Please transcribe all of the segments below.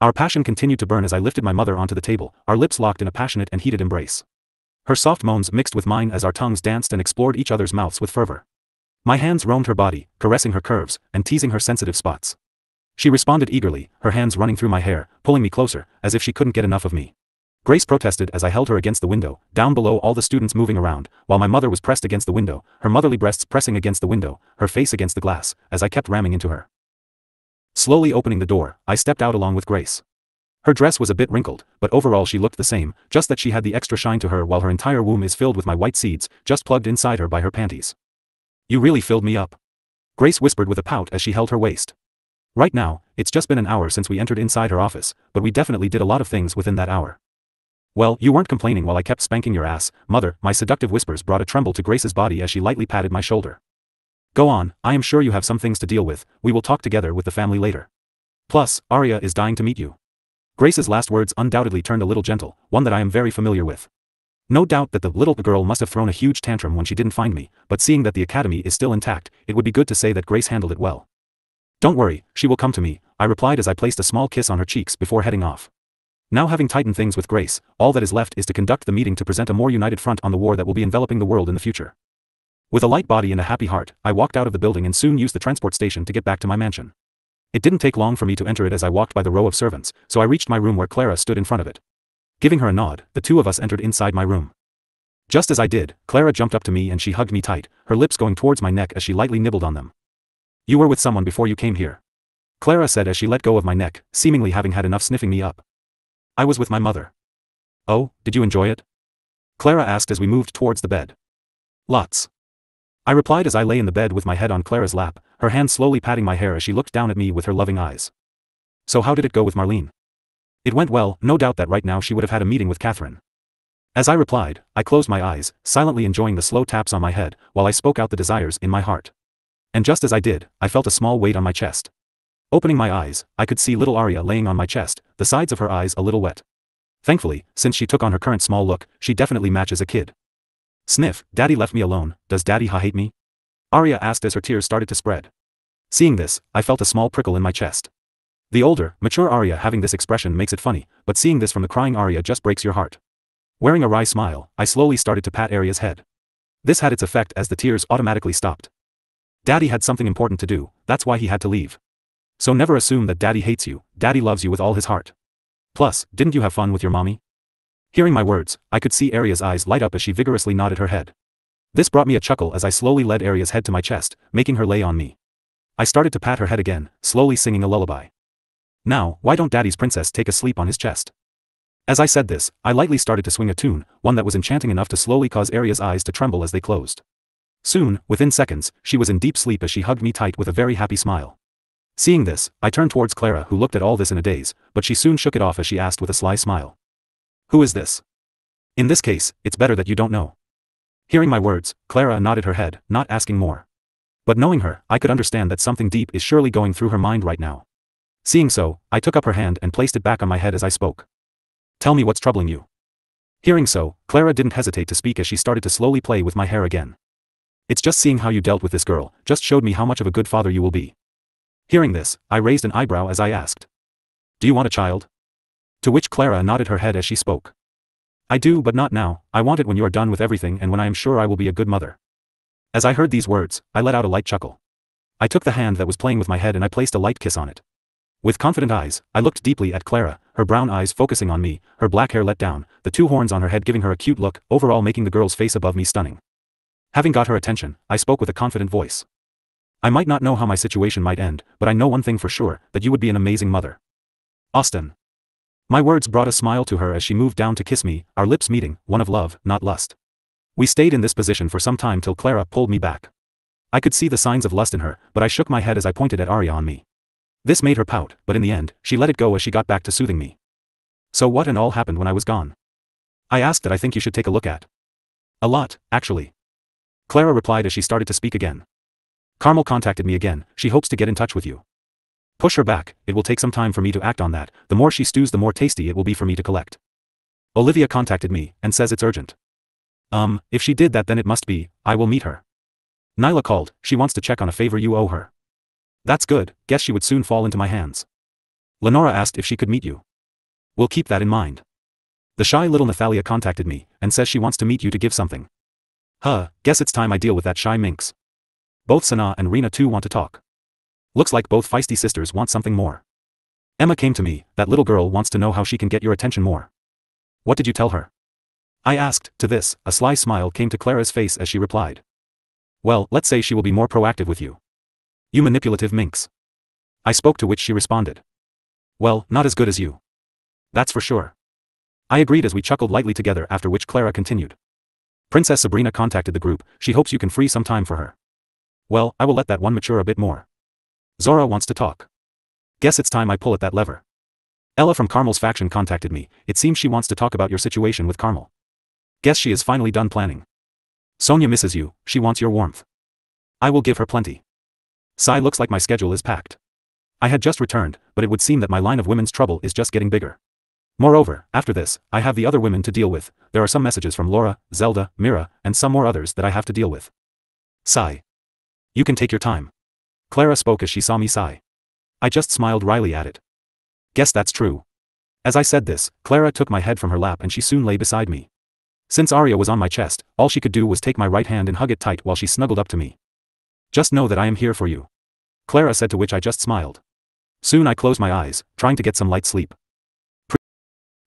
Our passion continued to burn as I lifted my mother onto the table, our lips locked in a passionate and heated embrace. Her soft moans mixed with mine as our tongues danced and explored each other's mouths with fervor. My hands roamed her body, caressing her curves, and teasing her sensitive spots. She responded eagerly, her hands running through my hair, pulling me closer, as if she couldn't get enough of me. Grace protested as I held her against the window, down below all the students moving around, while my mother was pressed against the window, her motherly breasts pressing against the window, her face against the glass, as I kept ramming into her. Slowly opening the door, I stepped out along with Grace. Her dress was a bit wrinkled, but overall she looked the same, just that she had the extra shine to her while her entire womb is filled with my white seeds, just plugged inside her by her panties. You really filled me up. Grace whispered with a pout as she held her waist. Right now, it's just been an hour since we entered inside her office, but we definitely did a lot of things within that hour. Well, you weren't complaining while I kept spanking your ass, mother, my seductive whispers brought a tremble to Grace's body as she lightly patted my shoulder. Go on, I am sure you have some things to deal with, we will talk together with the family later. Plus, Arya is dying to meet you. Grace's last words undoubtedly turned a little gentle, one that I am very familiar with. No doubt that the little girl must have thrown a huge tantrum when she didn't find me, but seeing that the academy is still intact, it would be good to say that Grace handled it well. Don't worry, she will come to me, I replied as I placed a small kiss on her cheeks before heading off. Now having tightened things with Grace, all that is left is to conduct the meeting to present a more united front on the war that will be enveloping the world in the future. With a light body and a happy heart, I walked out of the building and soon used the transport station to get back to my mansion. It didn't take long for me to enter it as I walked by the row of servants, so I reached my room where Clara stood in front of it. Giving her a nod, the two of us entered inside my room. Just as I did, Clara jumped up to me and she hugged me tight, her lips going towards my neck as she lightly nibbled on them. You were with someone before you came here. Clara said as she let go of my neck, seemingly having had enough sniffing me up. I was with my mother. Oh, did you enjoy it? Clara asked as we moved towards the bed. Lots. I replied as I lay in the bed with my head on Clara's lap, her hand slowly patting my hair as she looked down at me with her loving eyes. So how did it go with Marlene? It went well, no doubt that right now she would have had a meeting with Catherine. As I replied, I closed my eyes, silently enjoying the slow taps on my head, while I spoke out the desires in my heart. And just as I did, I felt a small weight on my chest. Opening my eyes, I could see little Arya laying on my chest, the sides of her eyes a little wet. Thankfully, since she took on her current small look, she definitely matches a kid. Sniff, Daddy left me alone, does Daddy hate me? Arya asked as her tears started to spread. Seeing this, I felt a small prickle in my chest. The older, mature Arya having this expression makes it funny, but seeing this from the crying Arya just breaks your heart. Wearing a wry smile, I slowly started to pat Arya's head. This had its effect as the tears automatically stopped. Daddy had something important to do, that's why he had to leave. So never assume that Daddy hates you, Daddy loves you with all his heart. Plus, didn't you have fun with your mommy? Hearing my words, I could see Arya's eyes light up as she vigorously nodded her head. This brought me a chuckle as I slowly led Arya's head to my chest, making her lay on me. I started to pat her head again, slowly singing a lullaby. Now, why don't Daddy's princess take a sleep on his chest? As I said this, I lightly started to swing a tune, one that was enchanting enough to slowly cause Arya's eyes to tremble as they closed. Soon, within seconds, she was in deep sleep as she hugged me tight with a very happy smile. Seeing this, I turned towards Clara who looked at all this in a daze, but she soon shook it off as she asked with a sly smile. Who is this? In this case, it's better that you don't know. Hearing my words, Clara nodded her head, not asking more. But knowing her, I could understand that something deep is surely going through her mind right now. Seeing so, I took up her hand and placed it back on my head as I spoke. Tell me what's troubling you. Hearing so, Clara didn't hesitate to speak as she started to slowly play with my hair again. It's just seeing how you dealt with this girl, just showed me how much of a good father you will be. Hearing this, I raised an eyebrow as I asked. Do you want a child? To which Clara nodded her head as she spoke. I do, but not now, I want it when you are done with everything and when I am sure I will be a good mother. As I heard these words, I let out a light chuckle. I took the hand that was playing with my head and I placed a light kiss on it. With confident eyes, I looked deeply at Clara, her brown eyes focusing on me, her black hair let down, the two horns on her head giving her a cute look, overall making the girl's face above me stunning. Having got her attention, I spoke with a confident voice. I might not know how my situation might end, but I know one thing for sure, that you would be an amazing mother. Austin. My words brought a smile to her as she moved down to kiss me, our lips meeting, one of love, not lust. We stayed in this position for some time till Clara pulled me back. I could see the signs of lust in her, but I shook my head as I pointed at Arya on me. This made her pout, but in the end, she let it go as she got back to soothing me. So what and all happened when I was gone? I asked that I think you should take a look at. A lot, actually. Clara replied as she started to speak again. Carmel contacted me again, she hopes to get in touch with you. Push her back, it will take some time for me to act on that, the more she stews the more tasty it will be for me to collect. Olivia contacted me, and says it's urgent. If she did that then it must be, I will meet her. Nyla called, she wants to check on a favor you owe her. That's good, guess she would soon fall into my hands. Lenora asked if she could meet you. We'll keep that in mind. The shy little Nathalia contacted me, and says she wants to meet you to give something. Guess it's time I deal with that shy minx. Both Sana and Rena too want to talk. Looks like both feisty sisters want something more. Emma came to me, that little girl wants to know how she can get your attention more. What did you tell her? I asked. To this, a sly smile came to Clara's face as she replied. Well, let's say she will be more proactive with you. You manipulative minx. I spoke, to which she responded. Well, not as good as you. That's for sure. I agreed as we chuckled lightly together, after which Clara continued. Princess Sabrina contacted the group, she hopes you can free some time for her. Well, I will let that one mature a bit more. Zora wants to talk. Guess it's time I pull at that lever. Ella from Carmel's faction contacted me, it seems she wants to talk about your situation with Carmel. Guess she is finally done planning. Sonia misses you, she wants your warmth. I will give her plenty. Sai, looks like my schedule is packed. I had just returned, but it would seem that my line of women's trouble is just getting bigger. Moreover, after this, I have the other women to deal with, there are some messages from Laura, Zelda, Mira, and some more others that I have to deal with. Sigh. You can take your time. Clara spoke as she saw me sigh. I just smiled wryly at it. Guess that's true. As I said this, Clara took my head from her lap and she soon lay beside me. Since Arya was on my chest, all she could do was take my right hand and hug it tight while she snuggled up to me. Just know that I am here for you. Clara said, to which I just smiled. Soon I closed my eyes, trying to get some light sleep.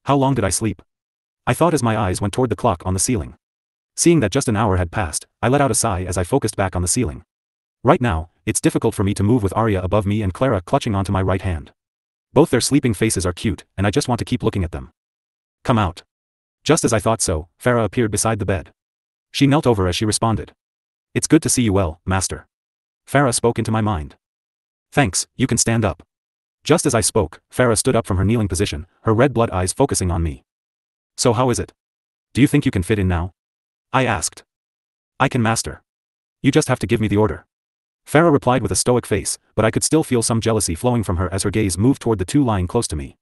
How long did I sleep? I thought as my eyes went toward the clock on the ceiling. Seeing that just an hour had passed, I let out a sigh as I focused back on the ceiling. Right now, it's difficult for me to move with Arya above me and Clara clutching onto my right hand. Both their sleeping faces are cute, and I just want to keep looking at them. Come out. Just as I thought so, Farah appeared beside the bed. She knelt over as she responded. It's good to see you well, master. Farah spoke into my mind. Thanks, you can stand up. Just as I spoke, Farah stood up from her kneeling position, her red blood eyes focusing on me. So how is it? Do you think you can fit in now? I asked. I can, master. You just have to give me the order. Farah replied with a stoic face, but I could still feel some jealousy flowing from her as her gaze moved toward the two lying close to me.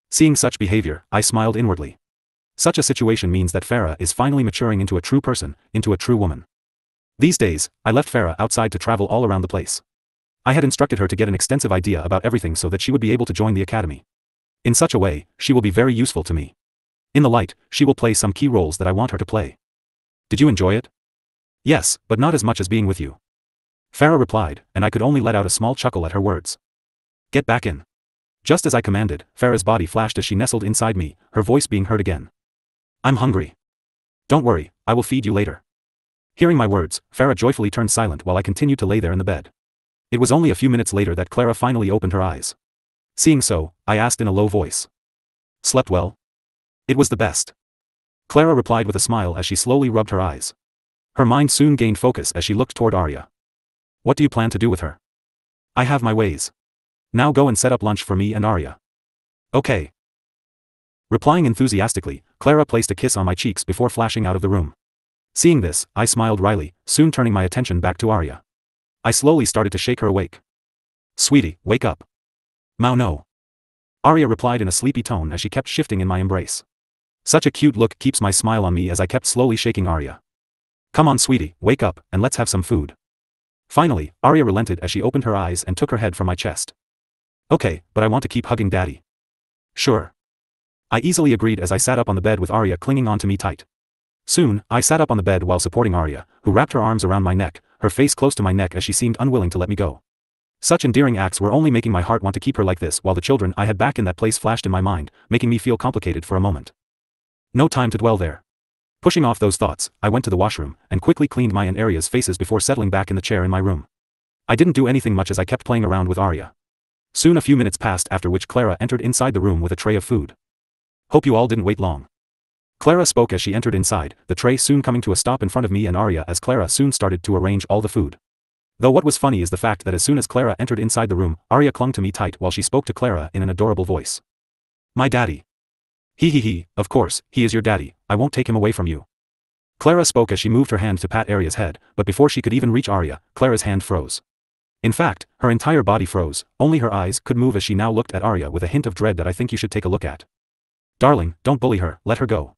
Seeing such behavior, I smiled inwardly. Such a situation means that Farah is finally maturing into a true person, into a true woman. These days, I left Farah outside to travel all around the place. I had instructed her to get an extensive idea about everything so that she would be able to join the academy. In such a way, she will be very useful to me. In the light, she will play some key roles that I want her to play. Did you enjoy it? Yes, but not as much as being with you. Farah replied, and I could only let out a small chuckle at her words. Get back in. Just as I commanded, Farah's body flashed as she nestled inside me, her voice being heard again. I'm hungry. Don't worry, I will feed you later. Hearing my words, Farah joyfully turned silent while I continued to lay there in the bed. It was only a few minutes later that Clara finally opened her eyes. Seeing so, I asked in a low voice. Slept well? It was the best. Clara replied with a smile as she slowly rubbed her eyes. Her mind soon gained focus as she looked toward Arya. What do you plan to do with her? I have my ways. Now go and set up lunch for me and Arya. Okay. Replying enthusiastically, Clara placed a kiss on my cheeks before flashing out of the room. Seeing this, I smiled wryly, soon turning my attention back to Arya. I slowly started to shake her awake. Sweetie, wake up. Mao no. Arya replied in a sleepy tone as she kept shifting in my embrace. Such a cute look keeps my smile on me as I kept slowly shaking Arya. Come on sweetie, wake up, and let's have some food. Finally, Arya relented as she opened her eyes and took her head from my chest. Okay, but I want to keep hugging daddy. Sure. I easily agreed as I sat up on the bed with Arya clinging onto me tight. Soon, I sat up on the bed while supporting Arya, who wrapped her arms around my neck, her face close to my neck as she seemed unwilling to let me go. Such endearing acts were only making my heart want to keep her like this while the children I had back in that place flashed in my mind, making me feel complicated for a moment. No time to dwell there. Pushing off those thoughts, I went to the washroom, and quickly cleaned my and Arya's faces before settling back in the chair in my room. I didn't do anything much as I kept playing around with Arya. Soon a few minutes passed after which Clara entered inside the room with a tray of food. Hope you all didn't wait long. Clara spoke as she entered inside, the tray soon coming to a stop in front of me and Arya as Clara soon started to arrange all the food. Though what was funny is the fact that as soon as Clara entered inside the room, Arya clung to me tight while she spoke to Clara in an adorable voice. My daddy. He, of course, he is your daddy, I won't take him away from you. Clara spoke as she moved her hand to pat Arya's head, but before she could even reach Arya, Clara's hand froze. In fact, her entire body froze, only her eyes could move as she now looked at Arya with a hint of dread that I think you should take a look at. Darling, don't bully her, let her go.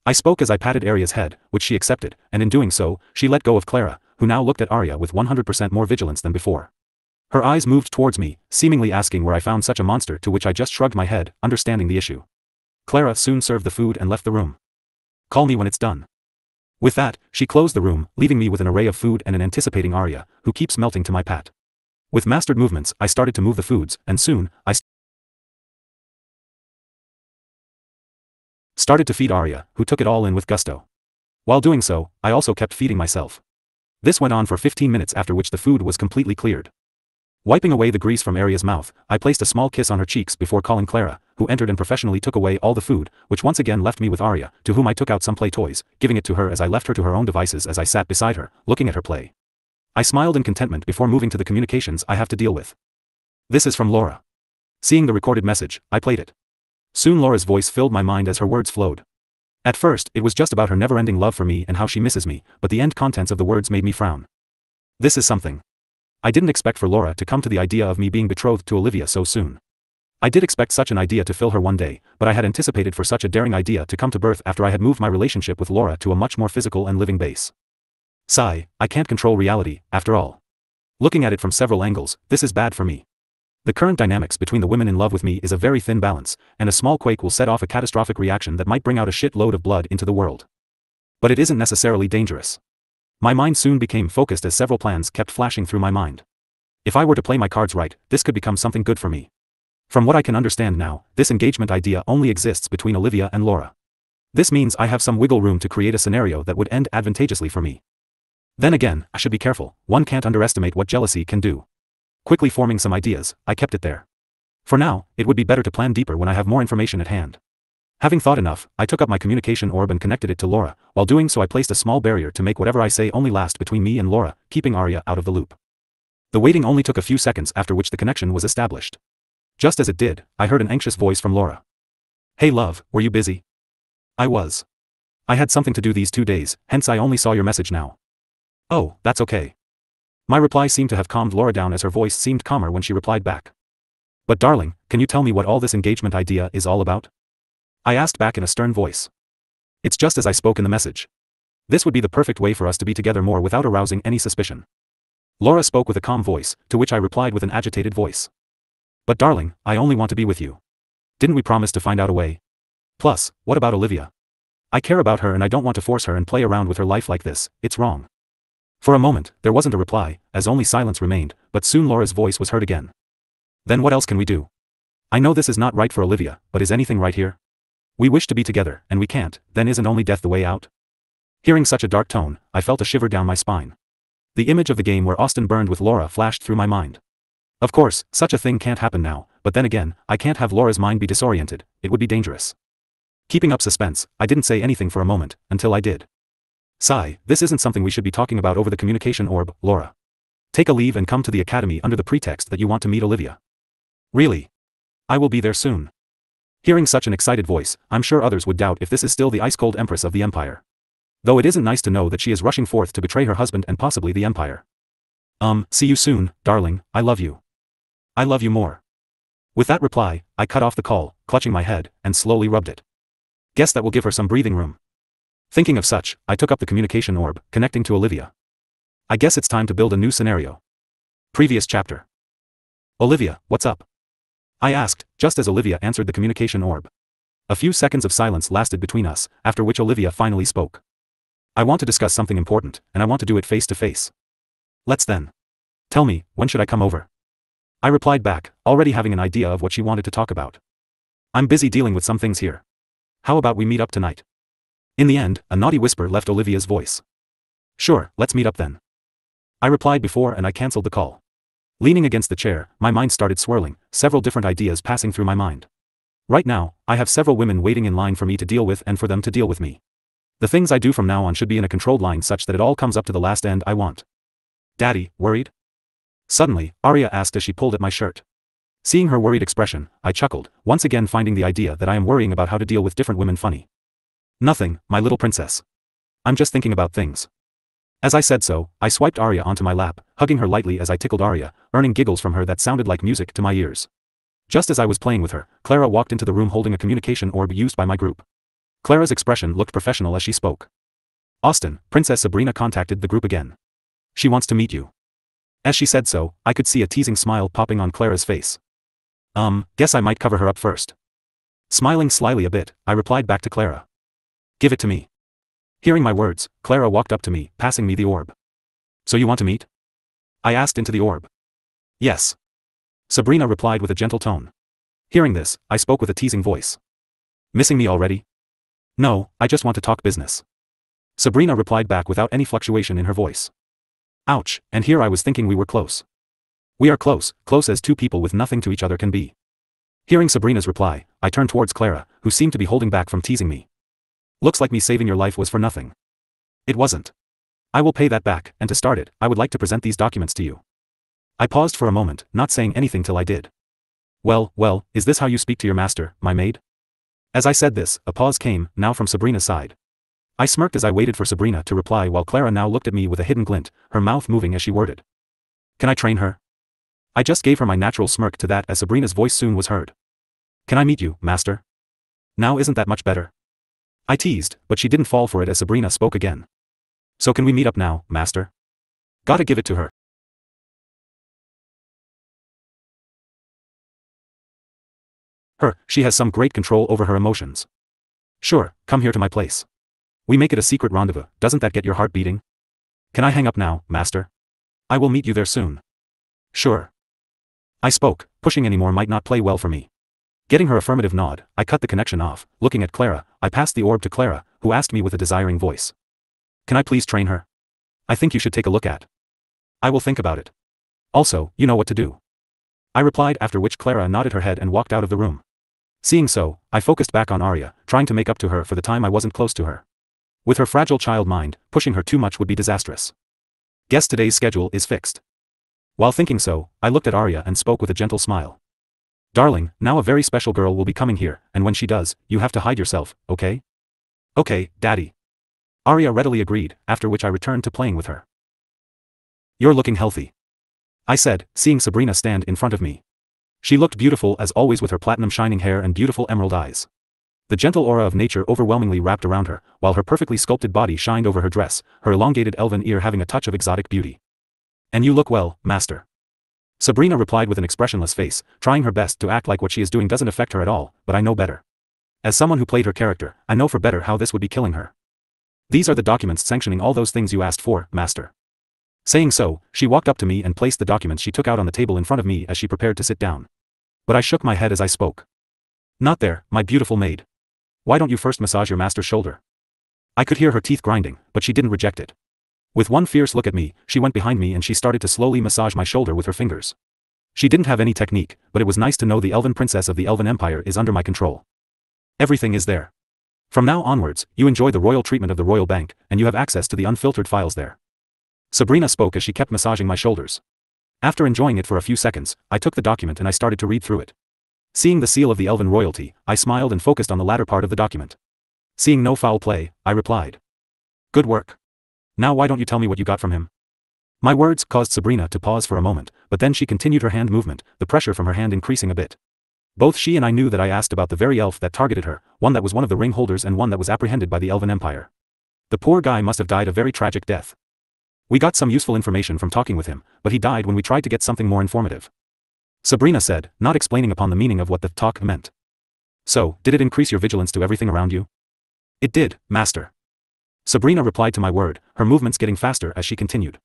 I spoke as I patted Arya's head, which she accepted, and in doing so, she let go of Clara, who now looked at Arya with 100% more vigilance than before. Her eyes moved towards me, seemingly asking where I found such a monster, to which I just shrugged my head, understanding the issue. Clara soon served the food and left the room. Call me when it's done. With that, she closed the room, leaving me with an array of food and an anticipating Arya, who keeps melting to my pat. With mastered movements, I started to move the foods, and soon, I started to feed Arya, who took it all in with gusto. While doing so, I also kept feeding myself. This went on for 15 minutes, after which the food was completely cleared. Wiping away the grease from Arya's mouth, I placed a small kiss on her cheeks before calling Clara, who entered and professionally took away all the food, which once again left me with Arya, to whom I took out some play toys, giving it to her as I left her to her own devices as I sat beside her, looking at her play. I smiled in contentment before moving to the communications I have to deal with. This is from Laura. Seeing the recorded message, I played it. Soon Laura's voice filled my mind as her words flowed. At first, it was just about her never-ending love for me and how she misses me, but the end contents of the words made me frown. This is something. I didn't expect for Laura to come to the idea of me being betrothed to Olivia so soon. I did expect such an idea to fill her one day, but I had anticipated for such a daring idea to come to birth after I had moved my relationship with Laura to a much more physical and living base. Sigh, I can't control reality, after all. Looking at it from several angles, this is bad for me. The current dynamics between the women in love with me is a very thin balance, and a small quake will set off a catastrophic reaction that might bring out a shit load of blood into the world. But it isn't necessarily dangerous. My mind soon became focused as several plans kept flashing through my mind. If I were to play my cards right, this could become something good for me. From what I can understand now, this engagement idea only exists between Olivia and Laura. This means I have some wiggle room to create a scenario that would end advantageously for me. Then again, I should be careful, one can't underestimate what jealousy can do. Quickly forming some ideas, I kept it there. For now, it would be better to plan deeper when I have more information at hand. Having thought enough, I took up my communication orb and connected it to Laura. While doing so, I placed a small barrier to make whatever I say only last between me and Laura, keeping Arya out of the loop. The waiting only took a few seconds, after which the connection was established. Just as it did, I heard an anxious voice from Laura. Hey love, were you busy? I was. I had something to do these 2 days, hence I only saw your message now. Oh, that's okay. My reply seemed to have calmed Laura down as her voice seemed calmer when she replied back. But darling, can you tell me what all this engagement idea is all about? I asked back in a stern voice. It's just as I spoke in the message. This would be the perfect way for us to be together more without arousing any suspicion. Laura spoke with a calm voice, to which I replied with an agitated voice. But darling, I only want to be with you. Didn't we promise to find out a way? Plus, what about Olivia? I care about her and I don't want to force her and play around with her life like this, it's wrong. For a moment, there wasn't a reply, as only silence remained, but soon Laura's voice was heard again. Then what else can we do? I know this is not right for Olivia, but is anything right here? We wish to be together, and we can't, then isn't only death the way out? Hearing such a dark tone, I felt a shiver down my spine. The image of the game where Austin burned with Laura flashed through my mind. Of course, such a thing can't happen now, but then again, I can't have Laura's mind be disoriented, it would be dangerous. Keeping up suspense, I didn't say anything for a moment, until I did. Sigh, this isn't something we should be talking about over the communication orb, Laura. Take a leave and come to the academy under the pretext that you want to meet Olivia. Really? I will be there soon. Hearing such an excited voice, I'm sure others would doubt if this is still the ice-cold empress of the empire. Though it isn't nice to know that she is rushing forth to betray her husband and possibly the empire. See you soon, darling, I love you. I love you more. With that reply, I cut off the call, clutching my head, and slowly rubbed it. Guess that will give her some breathing room. Thinking of such, I took up the communication orb, connecting to Olivia. I guess it's time to build a new scenario. Previous chapter. Olivia, what's up? I asked, just as Olivia answered the communication orb. A few seconds of silence lasted between us, after which Olivia finally spoke. I want to discuss something important, and I want to do it face to face. Let's then. Tell me, when should I come over? I replied back, already having an idea of what she wanted to talk about. I'm busy dealing with some things here. How about we meet up tonight? In the end, a naughty whisper left Olivia's voice. Sure, let's meet up then. I replied before and I cancelled the call. Leaning against the chair, my mind started swirling, several different ideas passing through my mind. Right now, I have several women waiting in line for me to deal with and for them to deal with me. The things I do from now on should be in a controlled line such that it all comes up to the last end I want. Daddy, worried? Suddenly, Arya asked as she pulled at my shirt. Seeing her worried expression, I chuckled, once again finding the idea that I am worrying about how to deal with different women funny. Nothing, my little princess. I'm just thinking about things. As I said so, I swiped Arya onto my lap, hugging her lightly as I tickled Arya, earning giggles from her that sounded like music to my ears. Just as I was playing with her, Clara walked into the room holding a communication orb used by my group. Clara's expression looked professional as she spoke. Austin, Princess Sabrina contacted the group again. She wants to meet you. As she said so, I could see a teasing smile popping on Clara's face. Guess I might cover her up first. Smiling slyly a bit, I replied back to Clara. Give it to me. Hearing my words, Clara walked up to me, passing me the orb. So you want to meet? I asked into the orb. Yes. Sabrina replied with a gentle tone. Hearing this, I spoke with a teasing voice. Missing me already? No, I just want to talk business. Sabrina replied back without any fluctuation in her voice. Ouch, and here I was thinking we were close. We are close, close as two people with nothing to each other can be. Hearing Sabrina's reply, I turned towards Clara, who seemed to be holding back from teasing me. Looks like me saving your life was for nothing. It wasn't. I will pay that back, and to start it, I would like to present these documents to you. I paused for a moment, not saying anything till I did. Well, is this how you speak to your master, my maid? As I said this, a pause came, now from Sabrina's side. I smirked as I waited for Sabrina to reply while Clara now looked at me with a hidden glint, her mouth moving as she worded. Can I train her? I just gave her my natural smirk to that as Sabrina's voice soon was heard. Can I meet you, master? Now isn't that much better? I teased, but she didn't fall for it as Sabrina spoke again. So can we meet up now, master? Gotta give it to her. She has some great control over her emotions. Sure, come here to my place. We make it a secret rendezvous, doesn't that get your heart beating? Can I hang up now, master? I will meet you there soon. Sure. I spoke, pushing anymore might not play well for me. Getting her affirmative nod, I cut the connection off. Looking at Clara, I passed the orb to Clara, who asked me with a desiring voice. Can I please train her? I think you should take a look at. I will think about it. Also, you know what to do. I replied, after which Clara nodded her head and walked out of the room. Seeing so, I focused back on Arya, trying to make up to her for the time I wasn't close to her. With her fragile child mind, pushing her too much would be disastrous. Guess today's schedule is fixed. While thinking so, I looked at Arya and spoke with a gentle smile. Darling, now a very special girl will be coming here, and when she does, you have to hide yourself, okay? Okay, daddy. Arya readily agreed, after which I returned to playing with her. You're looking healthy. I said, seeing Sabrina stand in front of me. She looked beautiful as always with her platinum shining hair and beautiful emerald eyes. The gentle aura of nature overwhelmingly wrapped around her, while her perfectly sculpted body shined over her dress, her elongated elven ear having a touch of exotic beauty. And you look well, master. Sabrina replied with an expressionless face, trying her best to act like what she is doing doesn't affect her at all, but I know better. As someone who played her character, I know for better how this would be killing her. These are the documents sanctioning all those things you asked for, master. Saying so, she walked up to me and placed the documents she took out on the table in front of me as she prepared to sit down. But I shook my head as I spoke. Not there, my beautiful maid. Why don't you first massage your master's shoulder? I could hear her teeth grinding, but she didn't reject it. With one fierce look at me, she went behind me and she started to slowly massage my shoulder with her fingers. She didn't have any technique, but it was nice to know the elven princess of the Elven Empire is under my control. Everything is there. From now onwards, you enjoy the royal treatment of the royal bank, and you have access to the unfiltered files there. Sabrina spoke as she kept massaging my shoulders. After enjoying it for a few seconds, I took the document and I started to read through it. Seeing the seal of the elven royalty, I smiled and focused on the latter part of the document. Seeing no foul play, I replied. Good work. Now why don't you tell me what you got from him? My words caused Sabrina to pause for a moment, but then she continued her hand movement, the pressure from her hand increasing a bit. Both she and I knew that I asked about the very elf that targeted her, one that was one of the ring holders and one that was apprehended by the Elven Empire. The poor guy must have died a very tragic death. We got some useful information from talking with him, but he died when we tried to get something more informative. Sabrina said, not explaining upon the meaning of what the talk meant. So, did it increase your vigilance to everything around you? It did, master. Sabrina replied to my word, her movements getting faster as she continued.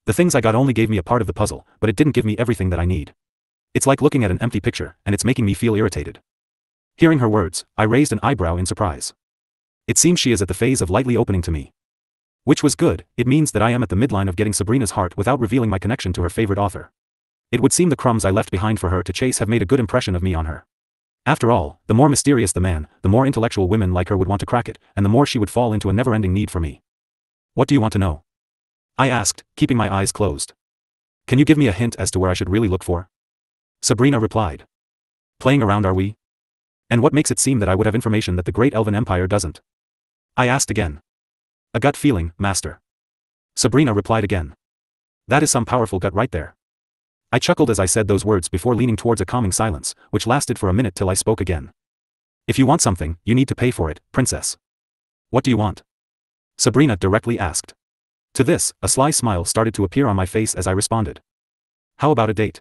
The things I got only gave me a part of the puzzle, but it didn't give me everything that I need. It's like looking at an empty picture, and it's making me feel irritated. Hearing her words, I raised an eyebrow in surprise. It seems she is at the phase of lightly opening to me. Which was good, it means that I am at the midline of getting Sabrina's heart without revealing my connection to her favorite author. It would seem the crumbs I left behind for her to chase have made a good impression of me on her. After all, the more mysterious the man, the more intellectual women like her would want to crack it, and the more she would fall into a never-ending need for me. What do you want to know? I asked, keeping my eyes closed. Can you give me a hint as to where I should really look for? Sabrina replied. Playing around are we? And what makes it seem that I would have information that the great Elven Empire doesn't? I asked again. A gut feeling, master. Sabrina replied again. That is some powerful gut right there. I chuckled as I said those words before leaning towards a calming silence, which lasted for a minute till I spoke again. If you want something, you need to pay for it, princess. What do you want? Sabrina directly asked. To this, a sly smile started to appear on my face as I responded. How about a date?